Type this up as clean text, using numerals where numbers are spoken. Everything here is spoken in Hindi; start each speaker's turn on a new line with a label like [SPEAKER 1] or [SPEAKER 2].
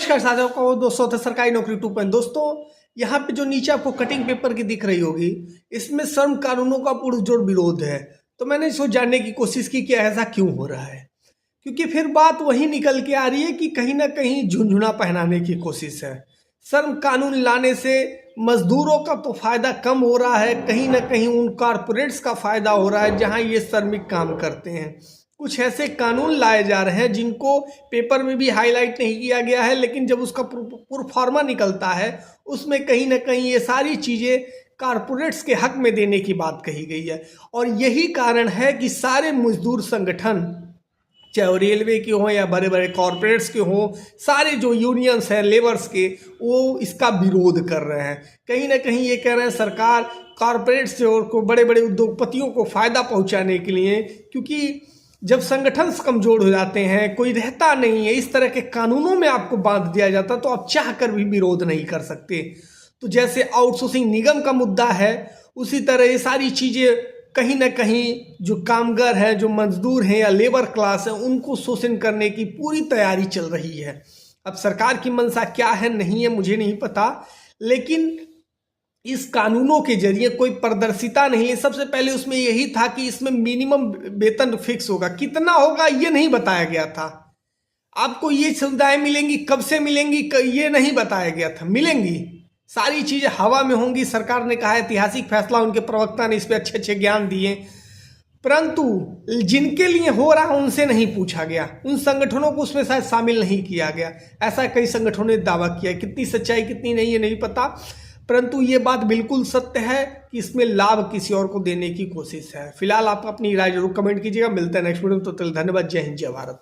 [SPEAKER 1] नमस्कार साथियों को दोस्तों थे सरकारी नौकरी 2 दोस्तों यहाँ पे जो नीचे आपको कटिंग पेपर की दिख रही होगी इसमें श्रम कानूनों का पुरजोर विरोध है। तो मैंने इसको जानने की कोशिश की कि ऐसा क्यों हो रहा है, क्योंकि फिर बात वही निकल के आ रही है कि कहीं ना कहीं झुंझुना पहनाने की कोशिश है। श्रम कानून लाने से मजदूरों का तो फायदा कम हो रहा है, कहीं ना कहीं उन कारपोरेट्स का फायदा हो रहा है जहां ये श्रमिक काम करते हैं। कुछ ऐसे कानून लाए जा रहे हैं जिनको पेपर में भी हाईलाइट नहीं किया गया है, लेकिन जब उसका प्रोफार्मा निकलता है उसमें कहीं ना कहीं ये सारी चीज़ें कारपोरेट्स के हक में देने की बात कही गई है। और यही कारण है कि सारे मजदूर संगठन, चाहे वो रेलवे के हों या बड़े बड़े कॉरपोरेट्स के हों, सारे जो यूनियंस हैं लेबर्स के, वो इसका विरोध कर रहे हैं। कहीं ना कहीं ये कह रहे हैं सरकार कॉरपोरेट्स को, बड़े बड़े उद्योगपतियों को फ़ायदा पहुंचाने के लिए, क्योंकि जब संगठन कमज़ोर हो जाते हैं, कोई रहता नहीं है, इस तरह के कानूनों में आपको बांध दिया जाता तो आप चाह कर भी विरोध नहीं कर सकते। तो जैसे आउटसोर्सिंग निगम का मुद्दा है, उसी तरह ये सारी चीज़ें कहीं ना कहीं जो कामगार हैं, जो मजदूर हैं या लेबर क्लास है, उनको शोषण करने की पूरी तैयारी चल रही है। अब सरकार की मंशा क्या है नहीं है मुझे नहीं पता, लेकिन इस कानूनों के जरिए कोई पारदर्शिता नहीं है। सबसे पहले उसमें यही था कि इसमें मिनिमम वेतन फिक्स होगा, कितना होगा ये नहीं बताया गया था। आपको ये सुविधाएं मिलेंगी, कब से मिलेंगी ये नहीं बताया गया था। मिलेंगी, सारी चीजें हवा में होंगी। सरकार ने कहा ऐतिहासिक फैसला, उनके प्रवक्ता ने इस पर अच्छे अच्छे ज्ञान दिए, परंतु जिनके लिए हो रहा है उनसे नहीं पूछा गया, उन संगठनों को उसमें शायद शामिल नहीं किया गया। ऐसा कई संगठनों ने दावा किया, कितनी सच्चाई कितनी नहीं है नहीं पता, परंतु ये बात बिल्कुल सत्य है कि इसमें लाभ किसी और को देने की कोशिश है। फिलहाल आप अपनी राय जरूर कमेंट कीजिएगा। मिलते हैं नेक्स्ट वीडियो में, तो धन्यवाद। जय हिंद, जय भारत।